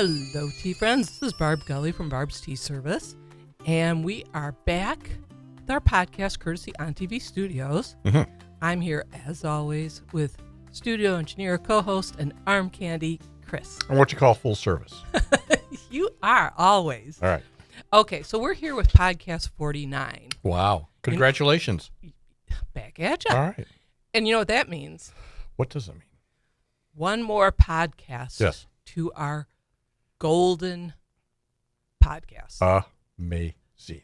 Hello, tea friends. This is Barb Gully from Barb's Tea Service, and we are back with our podcast courtesy on TV Studios. Mm-hmm. I'm here, as always, with studio engineer, co-host, and arm candy, Chris. And what you call full service. You are always. All right. Okay, so we're here with podcast 49. Wow. Congratulations. Back at ya. All right. And you know what that means? What does it mean? One more podcast Yes. to our golden podcast. Amazing.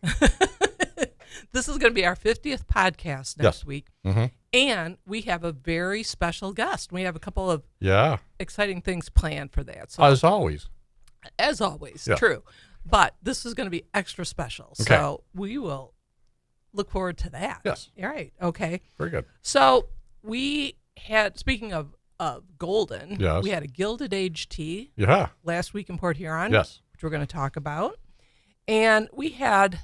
This is going to be our 50th podcast next Yes. week. Mm-hmm. And we have a very special guest. We have a couple of exciting things planned for that. So, As always. as always, Yeah. true. But this is going to be extra special. Okay. So we will look forward to that. Yes. All right. Okay. Very good. So we had, speaking of golden, Yes. we had a Gilded Age tea Yeah. last week in Port Huron, Yes. which we're going to talk about. And we had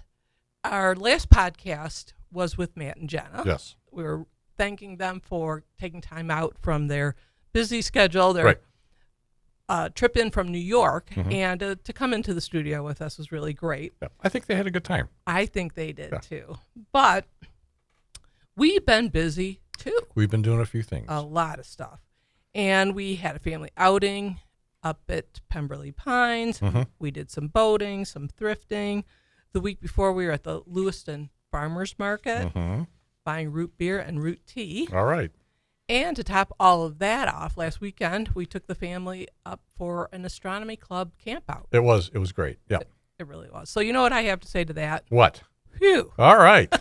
our last podcast was with Matt and Jenna. Yes. We were thanking them for taking time out from their busy schedule, their Right. trip in from New York, Mhm. and to come into the studio with us was really great. Yeah. I think they had a good time. I think they did Yeah. too. But we've been busy too. We've been doing a few things. A lot of stuff. And we had a family outing up at Pemberley Pines. Mhm. We did some boating, some thrifting. The week before, we were at the Lewiston Farmers Market Mm-hmm. buying root beer and root tea. All right. And to top all of that off, last weekend, we took the family up for an Astronomy Club campout. It was great. Yeah. It really was. So you know what I have to say to that? What? Phew. All right.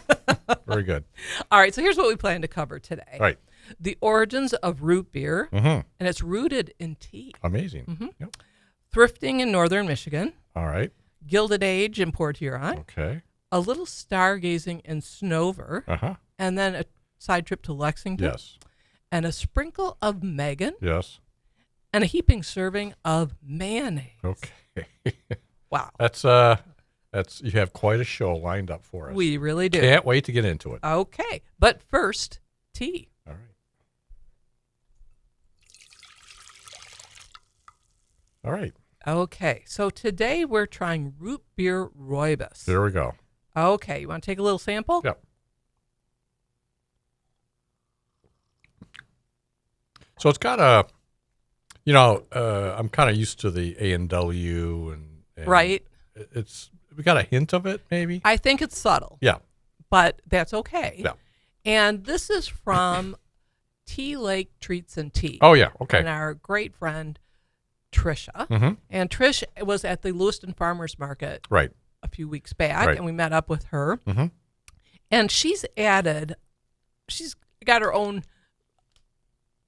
Very good. All right, so here's what we plan to cover today. Right. The origins of root beer, Mm-hmm. and it's rooted in tea. Amazing. Mhm. Yep. Thrifting in northern Michigan, All right. Gilded Age in Port Huron, Okay. a little stargazing in Snover, Uh-huh. and then a side trip to Lexington, Yes. and a sprinkle of Megan, Yes. and a heaping serving of mayonnaise. Okay. Wow. That's you have quite a show lined up for us. We really do. Can't wait to get into it. Okay, but first, tea. All right. All right. Okay, so today we're trying root beer rooibos. There we go. Okay, you want to take a little sample? Yep. So it's got a, I'm kind of used to the A&W and Right. We got a hint of it maybe. I think it's subtle. Yeah. But that's okay. Yeah. And this is from Tea Lake Treats and Tea. Oh yeah. Okay. And our great friend Trisha. Mm-hmm. And Trish was at the Lewiston Farmers Market Right. a few weeks back, Right. and we met up with her. Mm-hmm. And she's got her own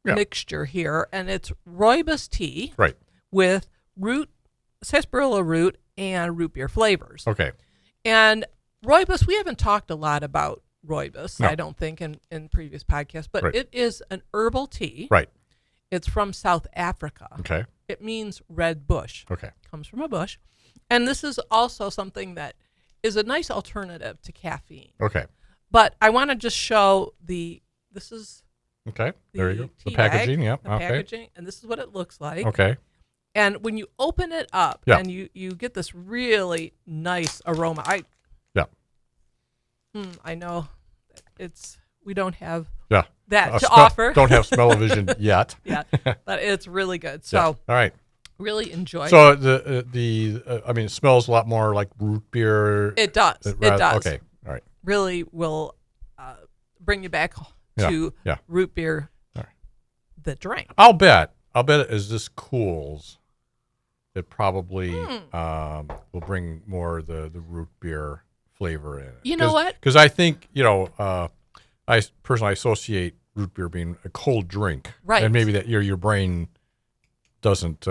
mixture here, and it's rooibos tea Right. with sarsaparilla root and root beer flavors. Okay. And rooibos, we haven't talked a lot about rooibos, No. I don't think, in previous podcasts, but Right. it is an herbal tea. Right. It's from South Africa. Okay. It means red bush. Okay. Comes from a bush. And this is also something that is a nice alternative to caffeine. Okay. But I want to just show this is Okay. There you go. The tea bag, packaging. Yep. the Okay. packaging, and this is what it looks like. Okay. And when you open it up, Yeah. and you get this really nice aroma. I know we don't have Yeah. that to offer. Don't have smell-o-vision yet. Yeah, but it's really good. So Yeah. All right. really enjoy So it smells a lot more like root beer. it. Does. It does. Okay. All right. Really will bring you back to Yeah. root beer, All right. the drink. I'll bet as this cools, it probably will bring more of the root beer flavor in it. You know what? Because I think, I personally associate root beer being a cold drink. Right. And maybe that your brain doesn't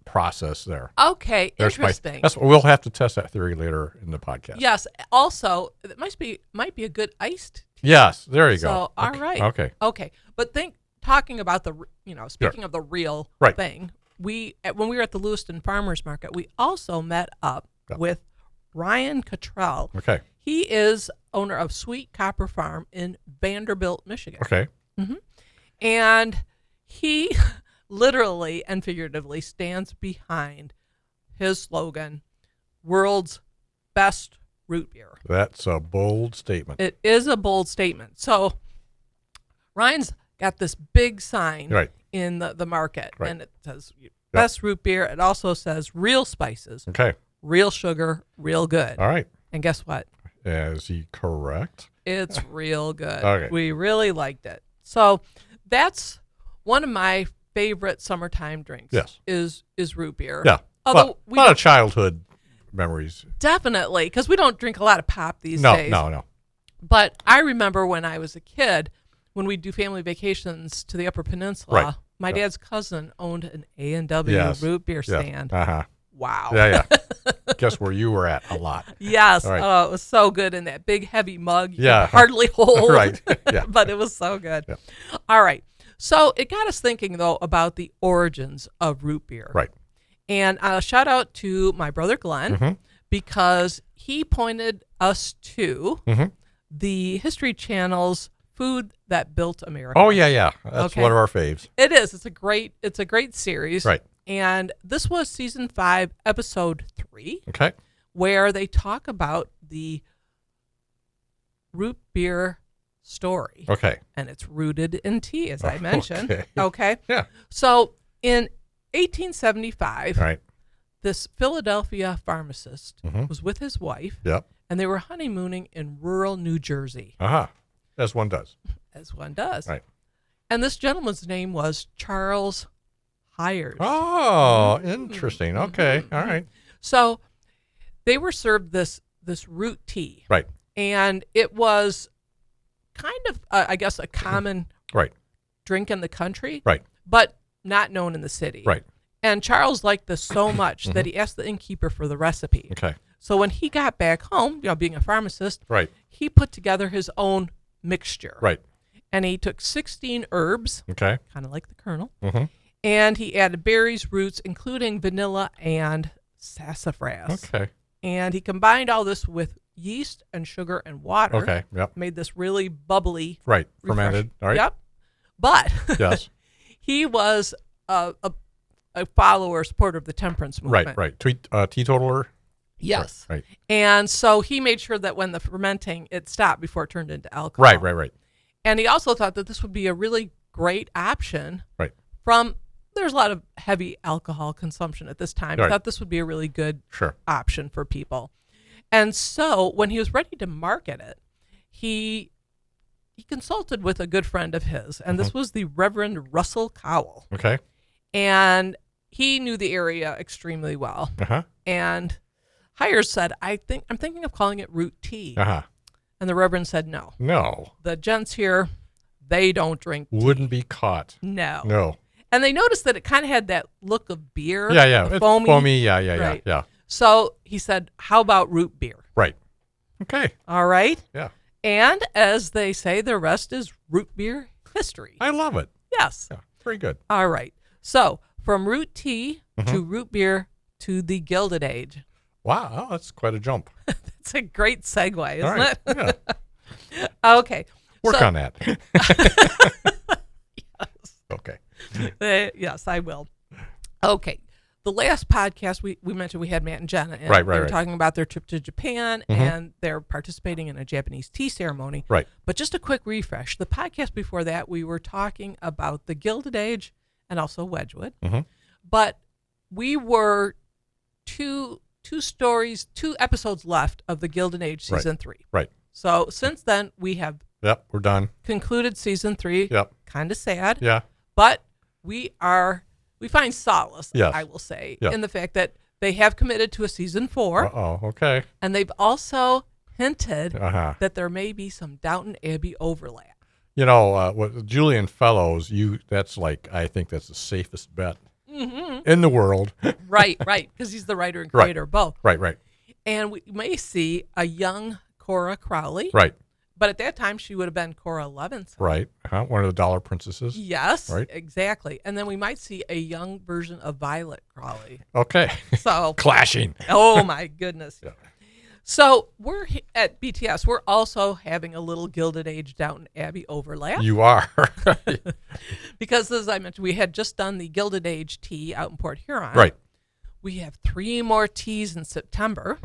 process there. Okay, There's interesting. We'll have to test that theory later in the podcast. Yes. Also, it might be a good iced tea. Yes, there you go. So, all Okay. right. Okay. Okay. But talking about speaking of the real Right. thing, when we were at the Lewiston Farmers Market, we also met up with Ryan Cottrell. Okay. He is owner of Sweet Copper Farm in Vanderbilt, Michigan. Okay. And he literally and figuratively stands behind his slogan, world's best root beer. That's a bold statement. It is a bold statement. So Ryan's got this big sign Right. in the market, Right. and it says best root beer. It also says real spices, Okay. real sugar, real good. All right. And guess what? Is he correct? It's real good. Okay. We really liked it. So that's one of my favorite summertime drinks. Yes. Is root beer. Yeah. Although A lot of childhood memories. definitely, because we don't drink a lot of pop these days. No. But I remember when I was a kid, when we'd do family vacations to the Upper Peninsula, Right. my dad's cousin owned an A&W Yes. root beer Yes. stand. Uh-huh. Wow. Yeah. Guess where you were at a lot. Yes. All right. Oh, it was so good in that big heavy mug you Yeah. could hardly hold. Right. Yeah. But it was so good. Yeah. All right. So it got us thinking, though, about the origins of root beer. Right. And shout out to my brother Glenn, Mm-hmm. because he pointed us to Mm-hmm. the History Channel's Food That Built America. Oh, yeah. That's Okay. one of our faves. It is. It's a great series. Right. And this was season 5, episode 3, Okay. where they talk about the root beer story. Okay. And it's rooted in tea, as I mentioned. Okay. Okay. Yeah. So in 1875, All right. this Philadelphia pharmacist Mhm. was with his wife, Yep. and they were honeymooning in rural New Jersey, Uh-huh. As one does. as one does. Right. And this gentleman's name was Charles Hires. Oh, interesting. Okay. All right. So they were served this root tea, Right. and it was kind of, I guess, a common Right. drink in the country, Right. but not known in the city. Right. And Charles liked this so much that he asked the innkeeper for the recipe. Okay. So when he got back home, being a pharmacist, Right. he put together his own mixture. Right. And he took 16 herbs, Okay. kind of like the kernel, Mm-hmm. and he added berries, roots, including vanilla and sassafras. Okay. And he combined all this with yeast and sugar and water. Okay. Yep. Made this really bubbly. Right. refresh- Fermented. All right. Yep. But Yes. he was a follower, supporter of the temperance movement. Right. Teetotaler. Yes. Right. And so he made sure that when the fermenting, it stopped before it turned into alcohol. Right. And he also thought that this would be a really great option Right. there's a lot of heavy alcohol consumption at this time. Right. I thought this would be a really good Sure. option for people. And so when he was ready to market it, he consulted with a good friend of his, and this was the Reverend Russell Cowell. Okay. And he knew the area extremely well. Uh-huh. And Hires said, I'm thinking of calling it root tea. Uh-huh. And the Reverend said, no. No. The gents here, they don't drink tea. Wouldn't be caught. No. No. And they noticed that it kind of had that look of beer. Yeah. the It's foamy. Yeah. Right. So he said, how about root beer? Right. Okay. All right. Yeah. And as they say, the rest is root beer history. I love it. Yes. Yeah. Very good. All right. So from root tea Mm-hmm. to root beer to the Gilded Age. Wow. That's quite a jump. It's a great segue, isn't All right. it? Yeah. Okay. Work So- on that. Okay. Yes, I will. Okay. The last podcast we mentioned we had Matt and Jenna, and Right, they were right. talking about their trip to Japan, and they're participating in a Japanese tea ceremony. Right. But just a quick refresh. The podcast before that, we were talking about the Gilded Age and also Wedgwood. Mhm. But we were two episodes left of the Gilded Age season 3. Right. So since then, we have Yep. We're done. concluded season 3. Yep. Kind of sad. Yeah. But we find solace, Yes. I will say, Yeah. in the fact that they have committed to a season 4, Uh-oh. Okay. and they've also hinted Uh-huh. that there may be some Downton Abbey overlap. You know, what Julian Fellows, I think that's the safest bet in the world. Right, because he's the writer and Right. creator of both. Right. And we may see a young Cora Crowley, Right. but at that time she would have been Cora Levinson. Right. One of the Dollar Princesses. Yes, Right. exactly. And then we might see a young version of Violet Crowley. Okay. So, Clashing. oh my goodness. Yeah. So we're at BTS. We're also having a little Gilded Age Downton Abbey overlap You are. because, as I mentioned, we had just done the Gilded Age tea out in Port Huron. Right. We have 3 more teas in September,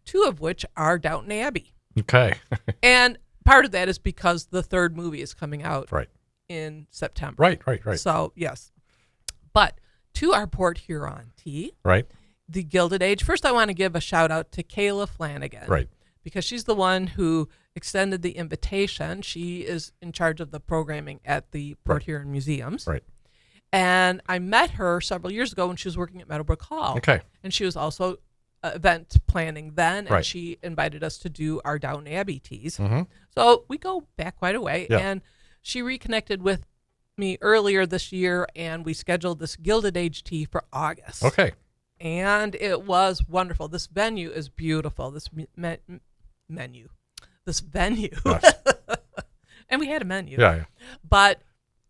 2 of which are Downton Abbey. Okay. And part of that is because the 3rd movie is coming out Right. in September. Right. So, yes. But to our Port Huron tea, Right. the Gilded Age. First, I want to give a shout out to Kayla Flanagan. Right. Because she's the one who extended the invitation. She is in charge of the programming at the Port Huron Museums. Right. And I met her several years ago when she was working at Meadowbrook Hall. Okay. And she was also event planning then, and she invited us to do our Downton Abbey teas. So we go back quite a way. Yeah. And she reconnected with me earlier this year, and we scheduled this Gilded Age tea for August. Okay. And it was wonderful. This venue is beautiful. This venue. Yes. And we had a menu. Yeah. But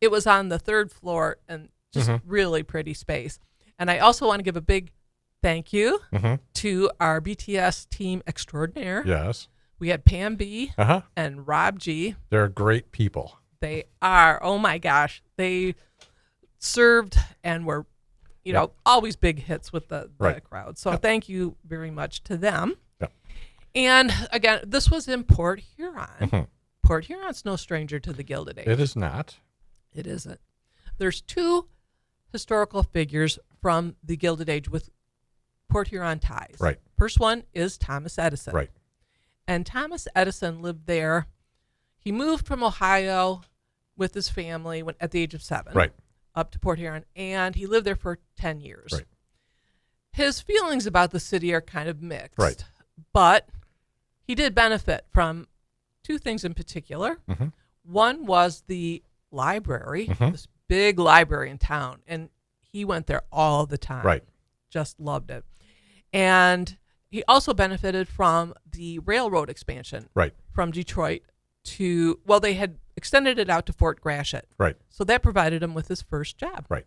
it was on the 3rd floor and just really pretty space. And I also want to give a big thank you to our BTS team extraordinaire. Yes. We had Pam B and Rob G. They're great people. They are. Oh my gosh. They served and were, you know, always big hits with the crowd. So thank you very much to them. Yeah. And again, this was in Port Huron. Port Huron's no stranger to the Gilded Age. It is not. It isn't. There's 2 historical figures from the Gilded Age with Port Huron ties. Right. First one is Thomas Edison. Right. And Thomas Edison lived there. He moved from Ohio with his family at the age of 7. Right. Up to Port Huron, and he lived there for 10 years. Right. His feelings about the city are kind of mixed. Right. But he did benefit from 2 things in particular. One was the library, this big library in town, and he went there all the time. Right. Just loved it. And he also benefited from the railroad expansion. Right. From Detroit to, well, they had extended it out to Fort Gratiot. Right. So that provided him with his first job. Right.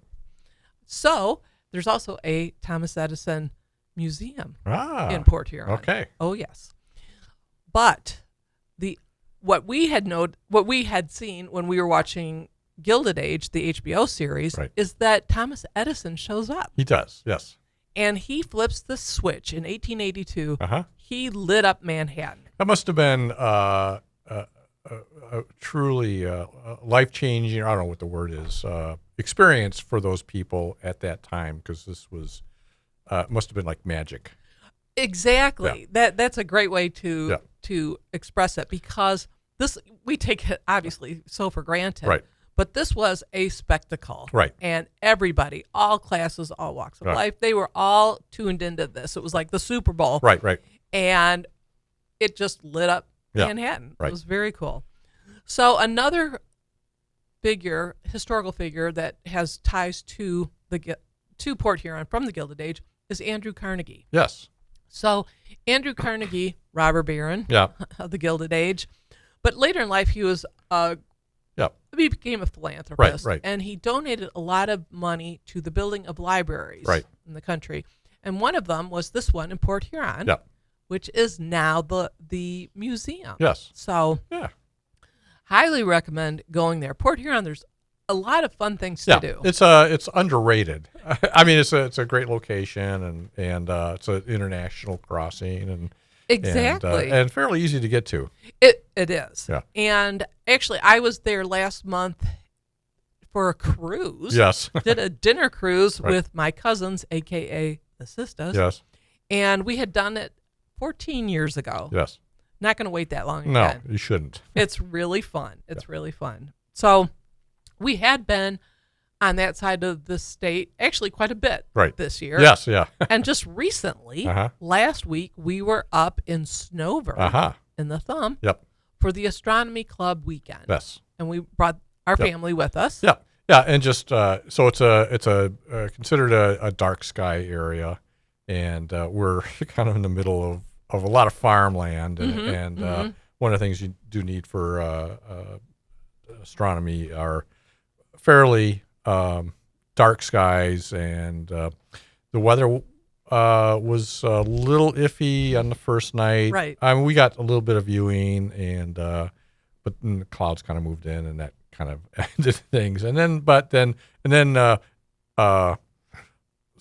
So there's also a Thomas Edison museum in Port Huron. Okay. Oh yes. But what we had seen when we were watching Gilded Age, the HBO series, is that Thomas Edison shows up. He does. Yes. And he flips the switch in 1882. He lit up Manhattan. That must have been truly life-changing, I don't know what the word is, experience for those people at that time, because this was must have been like magic. Exactly. Yeah. That's a great way to express it, because this, we take it obviously so for granted. Right. But this was a spectacle. Right. And everybody, all classes, all walks of life, they were all tuned into this. It was like the Super Bowl. Right. And it just lit up Manhattan. Right. It was very cool. So another historical figure that has ties to Port Huron from the Gilded Age is Andrew Carnegie. Yes. So Andrew Carnegie, robber baron of the Gilded Age, but later in life he was he became a philanthropist, and he donated a lot of money to the building of libraries in the country. And one of them was this one in Port Huron, which is now the museum. Yes. So highly recommend going there. Port Huron, there's a lot of fun things to do. It's underrated. I mean, it's a great location, and it's an international crossing, and exactly, and fairly easy to get to. It is. Yeah. And actually, I was there last month for a cruise. Yes. Did a dinner cruise with my cousins, aka the sisters. Yes. And we had done it 14 years ago. Yes. Not going to wait that long again. No, you shouldn't. It's really fun. It's really fun. So we had been on that side of the state actually quite a bit this year. Yes, yeah. And just recently, last week, we were up in Snover in the Thumb for the Astronomy Club weekend. Yes. And we brought our family with us. Yeah. Yeah, and just so it's considered a dark sky area, and we're kind of in the middle of a lot of farmland, and one of the things you do need for astronomy are fairly dark skies, and the weather was a little iffy on the first night. Right. I mean, we got a little bit of viewing, and but then the clouds kind of moved in, and that kind of ended things. And then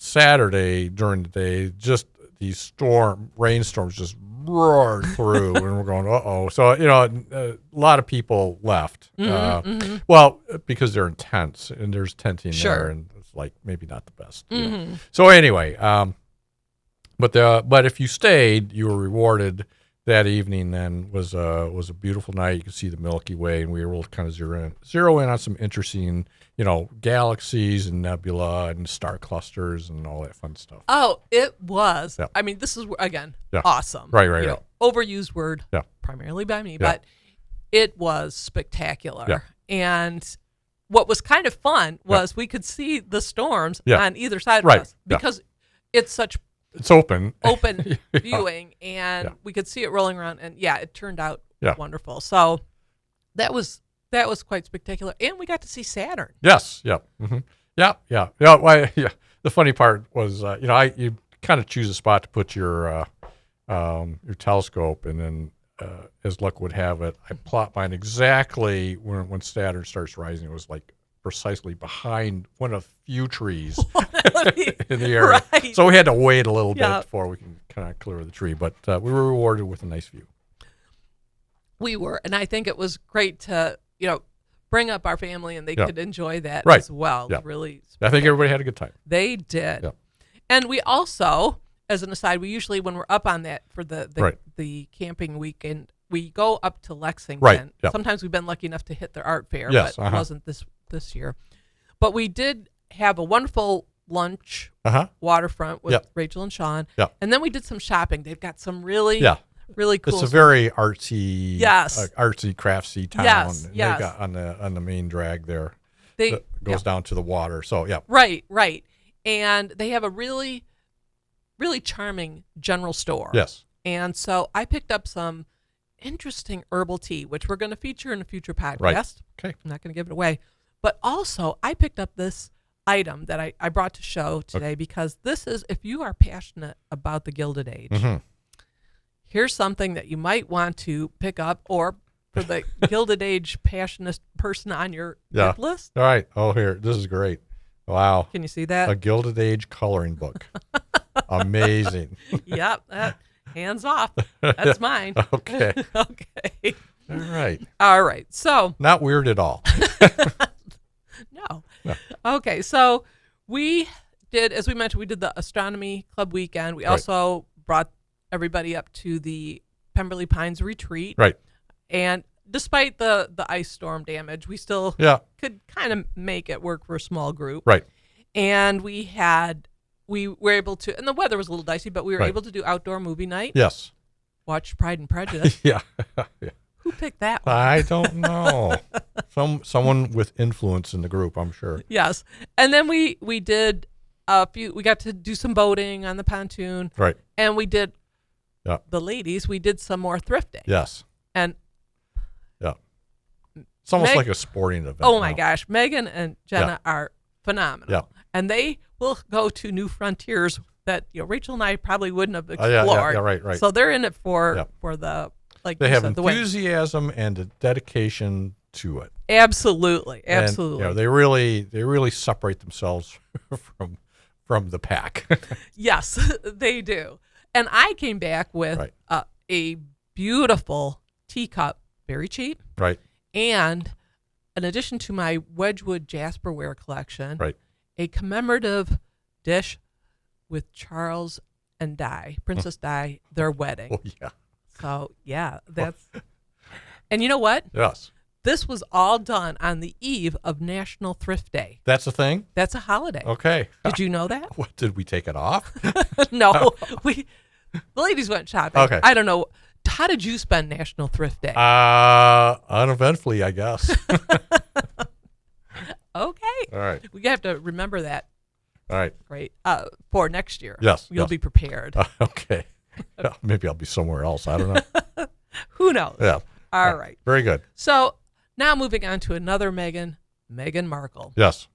Saturday during the day, just these rainstorms just roared through, and we're going, uh-oh. So, a lot of people left. Well, because they're in tents, and there's tenting there, and it's like maybe not the best. So anyway, but if you stayed, you were rewarded. That evening then was a beautiful night. You could see the Milky Way, and we were able to kind of zero in on some interesting, galaxies and nebula and star clusters and all that fun stuff. Oh, it was. Yeah. I mean, this is, again, awesome. Right. Overused word, primarily by me, but it was spectacular. Yeah. And what was kind of fun was we could see the storms on either side of us because it's open viewing, and we could see it rolling around, and it turned out wonderful. So that was quite spectacular, and we got to see Saturn. Yes, The funny part was, you kind of choose a spot to put your telescope, and then as luck would have it, I plot mine exactly when Saturn starts rising. It was like precisely behind one of the few trees in the area. Right. So we had to wait a little bit before we can kind of clear the tree, but we were rewarded with a nice view. We were, and I think it was great to, bring up our family, and they could enjoy that as well. Yeah. Really, I think everybody had a good time. They did. Yeah. And we also, as an aside, we usually, when we're up on that for the camping weekend, we go up to Lexington. Right. Yeah. Sometimes we've been lucky enough to hit their art fair, but it wasn't this year. But we did have a wonderful lunch waterfront with Rachel and Sean. Yeah. And then we did some shopping. They've got some really cool. It's a very artsy, craftsy town. Yes. They've got on the main drag there. That goes down to the water. So Right. And they have a really, really charming general store. Yes. And so I picked up some interesting herbal tea, which we're going to feature in a future podcast. Right. Okay. I'm not going to give it away. But also, I picked up this item that I brought to show today because this is, if you are passionate about the Gilded Age, here's something that you might want to pick up, or for the Gilded Age passionate person on your gift list. All right. Oh, here. This is great. Wow. Can you see that? A Gilded Age coloring book. Amazing. Yep. Hands off. That's mine. Okay. Okay. All right. So. Not weird at all. No. Okay. So we did, as we mentioned, we did the Astronomy Club weekend. We also brought everybody up to the Pemberley Pines retreat. Right. And despite the ice storm damage, we still could kind of make it work for a small group. Right. And we were able to, and the weather was a little dicey, but we were able to do outdoor movie night. Yes. Watch Pride and Prejudice. Yeah. Who picked that one? I don't know. Someone with influence in the group, I'm sure. Yes. And then we did we got to do some boating on the pontoon. Right. And we did, the ladies, we did some more thrifting. Yes. And it's almost like a sporting event. Oh my gosh. Megan and Jenna are phenomenal. Yeah. And they will go to new frontiers that Rachel and I probably wouldn't have explored. Yeah, right. So they're in it for the, like they you have said, enthusiasm and a dedication to it. Absolutely. And, they really separate themselves from the pack. Yes, they do. And I came back with a beautiful teacup, very cheap. Right. And in addition to my Wedgwood Jasperware collection, a commemorative dish with Charles and Princess Di, their wedding. Oh, yeah. So, that's... And you know what? Yes. This was all done on the eve of National Thrift Day. That's a thing? That's a holiday. Okay. Did you know that? What, did we take it off? No. The ladies went shopping. Okay. I don't know. How did you spend National Thrift Day? Uneventfully, I guess. Okay. All right. We have to remember that. All right. Great. For next year. Yes. You'll be prepared. Okay. Maybe I'll be somewhere else. I don't know. Who knows? Yeah. All right. Very good. So now moving on to another Meghan Markle. Yes.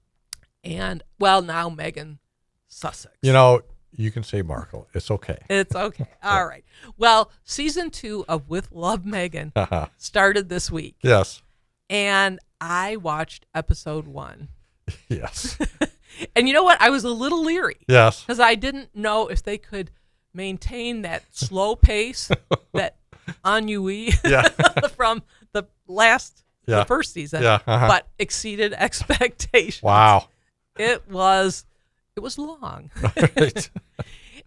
And, well, now Meghan Sussex. You can say Markle. It's okay. It's okay. All right. Well, season 2 of With Love, Meghan started this week. Yes. And I watched episode 1. Yes. And you know what? I was a little leery. Yes. Because I didn't know if they could maintain that slow pace, that ennui from the first season, but exceeded expectations. Wow. It was long. Right.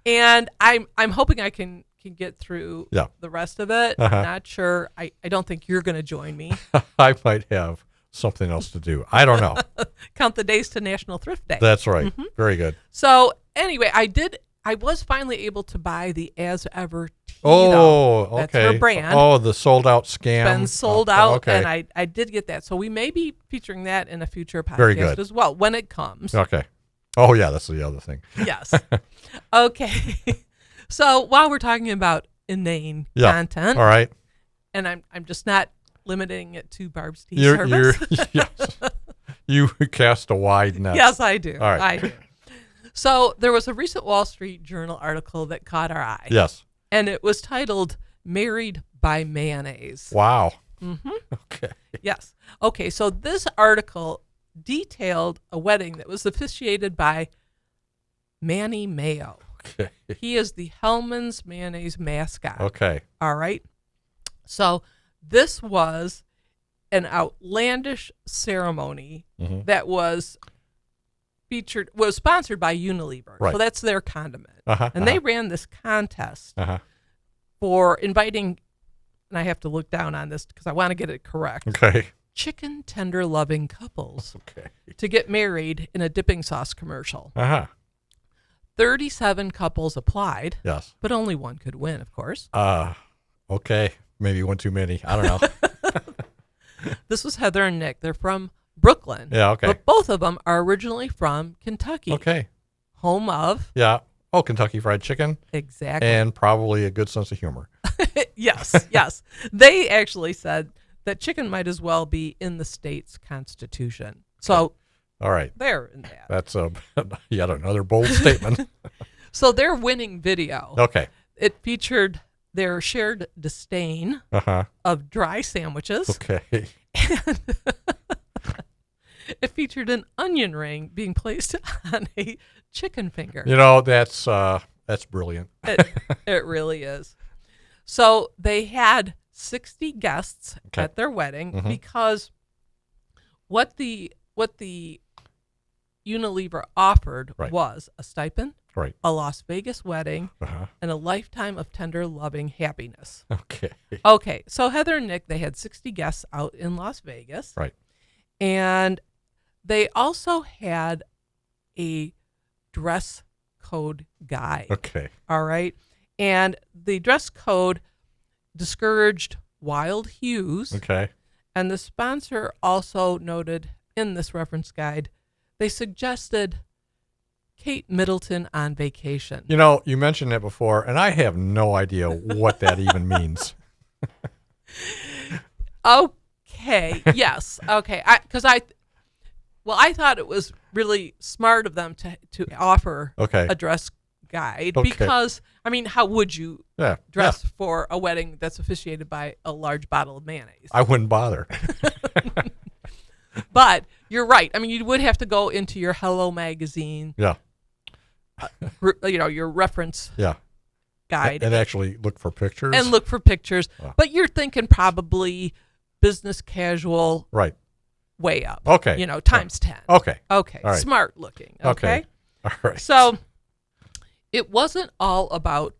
And I'm hoping I can get through the rest of it. I'm not sure. I don't think you're going to join me. I might have something else to do. I don't know. Count the days to National Thrift Day. That's right. Mm-hmm. Very good. So anyway, I was finally able to buy the As Ever Tito. Oh, okay. That's her brand. Oh, the sold out scam. It's been sold out, okay. and I did get that. So we may be featuring that in a future podcast as well when it comes. Okay. Oh, yeah, that's the other thing. Yes. Okay. So while we're talking about inane content, all right, and I'm just not limiting it to Barb's tea service. Yes. You cast a wide net. Yes, I do. All right. I do. So there was a recent Wall Street Journal article that caught our eye. Yes. And it was titled "Married by Mayonnaise." Wow. Mm-hmm. Okay. Yes. Okay. So this article detailed a wedding that was officiated by Manny Mayo. Okay. He is the Hellman's Mayonnaise mascot. Okay. All right. So this was an outlandish ceremony that was sponsored by Unilever. Right. So that's their condiment. And they ran this contest for inviting, and I have to look down on this because I want to get it correct. Okay. Chicken tender loving couples to get married in a dipping sauce commercial. 37 couples applied. Yes. But only one could win, of course. Okay. Maybe one too many. I don't know. This was Heather and Nick. They're from Brooklyn. Yeah, okay. But both of them are originally from Kentucky. Okay. Home of. Yeah. Oh, Kentucky Fried Chicken. Exactly. And probably a good sense of humor. Yes, yes. They actually said that chicken might as well be in the state's constitution. So, all right. They're in that. That's yet another bold statement. So their winning video. Okay. It featured their shared disdain of dry sandwiches. Okay. And it featured an onion ring being placed on a chicken finger. You know, that's brilliant. It really is. So they had 60 guests at their wedding because what the Unilever offered was a stipend, a Las Vegas wedding, and a lifetime of tender, loving happiness. Okay. So Heather and Nick, they had 60 guests out in Las Vegas. Right. And they also had a dress code guide. Okay. All right. And the dress code discouraged wild hues. Okay. And the sponsor also noted in this reference guide, they suggested Kate Middleton on vacation. You know, you mentioned it before, and I have no idea what that even means. Okay. Yes. Okay. I thought it was really smart of them to offer a dress guide because, I mean, how would you dress for a wedding that's officiated by a large bottle of mayonnaise? I wouldn't bother. But you're right. I mean, you would have to go into your Hello magazine. Yeah. Your reference guide. And actually look for pictures. But you're thinking probably business casual. Right. Way up. Okay. Times 10. Okay. Okay. All right. Smart looking. Okay. All right. So it wasn't all about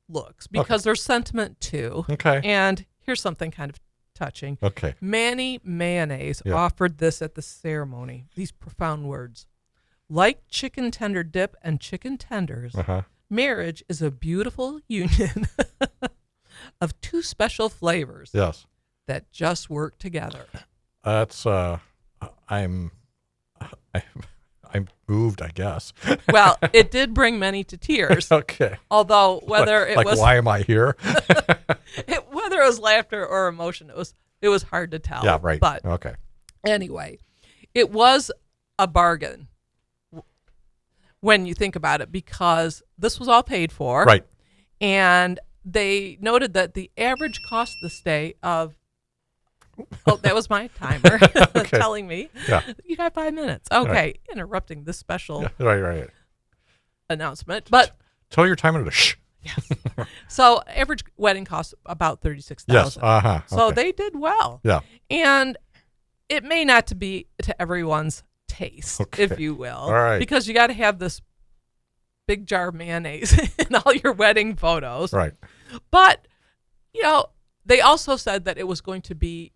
looks because there's sentiment too. Okay. And here's something kind of touching. Okay. Manny Mayonnaise offered this at the ceremony. These profound words. Like chicken tender dip and chicken tenders, marriage is a beautiful union of two special flavors. Yes. That just work together. That's I'm moved, I guess. Well, it did bring many to tears. Okay. Although whether it was why am I here? Whether it was laughter or emotion, it was hard to tell. Yeah, right. But okay. Anyway, it was a bargain when you think about it because this was all paid for. Right. And they noted that the average cost of the stay of Oh, that was my timer telling me. Yeah. You got 5 minutes. Okay. Right. Interrupting this special right. announcement. But tell your timer to shh. Yes. So average wedding costs about $36,000. Yes. So they did well. Yeah. And it may not be to everyone's taste, if you will. All right. Because you got to have this big jar of mayonnaise in all your wedding photos. Right. But, they also said that it was going to be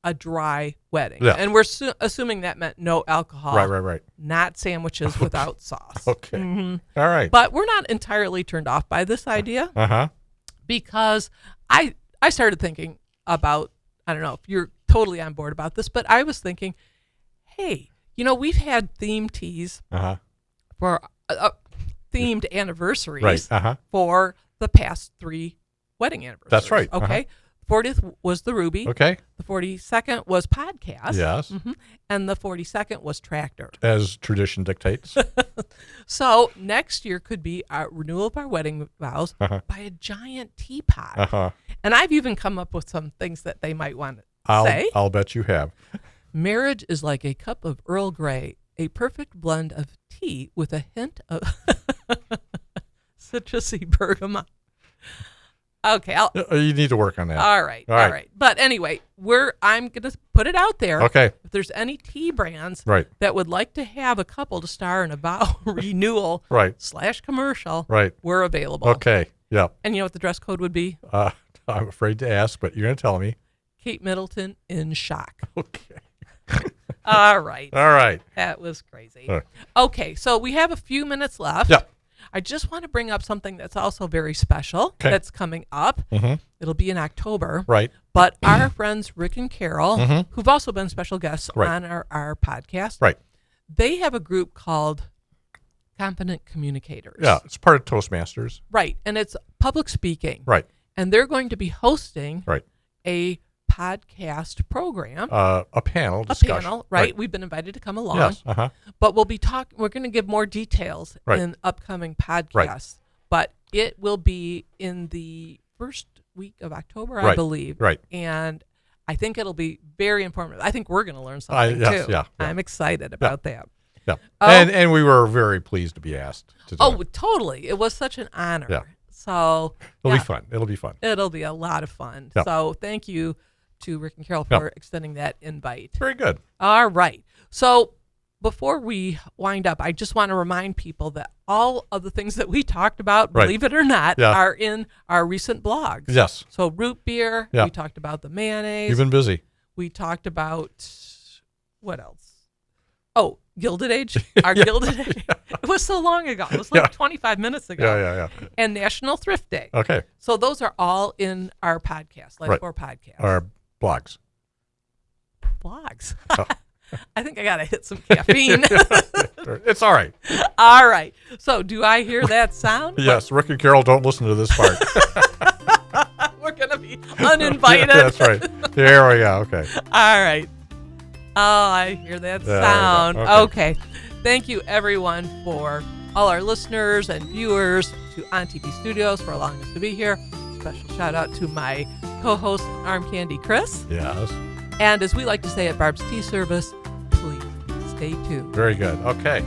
a dry wedding. Yeah. And we're assuming that meant no alcohol. Right. Not sandwiches without sauce. Okay. Mm-hmm. All right. But we're not entirely turned off by this idea. Because I started thinking about, I don't know if you're totally on board about this, but I was thinking, hey, we've had themed teas for themed anniversaries for the past 3 wedding anniversaries. That's right. Okay. 40th was the Ruby. Okay. The 42nd was Podcast. Yes. And the 42nd was Tractor. As tradition dictates. So next year could be our renewal of our wedding vows by a giant teapot. And I've even come up with some things that they might want to say. I'll bet you have. Marriage is like a cup of Earl Grey, a perfect blend of tea with a hint of citrusy bergamot. Okay, you need to work on that. All right. But anyway, I'm going to put it out there. Okay. If there's any tea brands that would like to have a couple to star in a vow renewal / commercial, we're available. Okay. Yeah. And you know what the dress code would be? I'm afraid to ask, but you're going to tell me. Kate Middleton in shock. Okay. All right. That was crazy. Okay, so we have a few minutes left. Yeah. I just want to bring up something that's also very special that's coming up. It'll be in October. Right. But our friends Rick and Carol, who've also been special guests on our podcast, they have a group called Confident Communicators. Yeah, it's part of Toastmasters. Right, and it's public speaking. Right. And they're going to be hosting a podcast program. A panel discussion. Right? We've been invited to come along. Yes. But we're going to give more details in upcoming podcasts. But it will be in the first week of October, I believe. Right. And I think it'll be very informative. I think we're going to learn something too. Yeah. I'm excited about that. Yeah. And we were very pleased to be asked to do it. Totally. It was such an honor. Yeah. So It'll be fun. It'll be fun. It'll be a lot of fun. Yeah. So thank you to Rick and Carol for extending that invite. Very good. All right. So before we wind up, I just want to remind people that all of the things that we talked about, believe it or not, are in our recent blogs. Yes. So root beer. We talked about the mayonnaise. You've been busy. We talked about what else? Oh, Gilded Age. Our Gilded Age. It was so long ago. It was like 25 minutes ago. Yeah. And National Thrift Day. Okay. So those are all in our podcast, Life 4 podcast. Our blogs. Blogs. I think I got to hit some caffeine. It's all right. All right. So do I hear that sound? Yes. Rick and Carol, don't listen to this part. We're going to be uninvited. That's right. There we go. Okay. All right. Oh, I hear that sound. Okay. Thank you, everyone, for all our listeners and viewers, to On TV Studios for allowing us to be here. Special shout out to my co-host, Arm Candy Chris. Yes. And as we like to say at Barb's Tea Service, please stay tuned. Very good. Okay.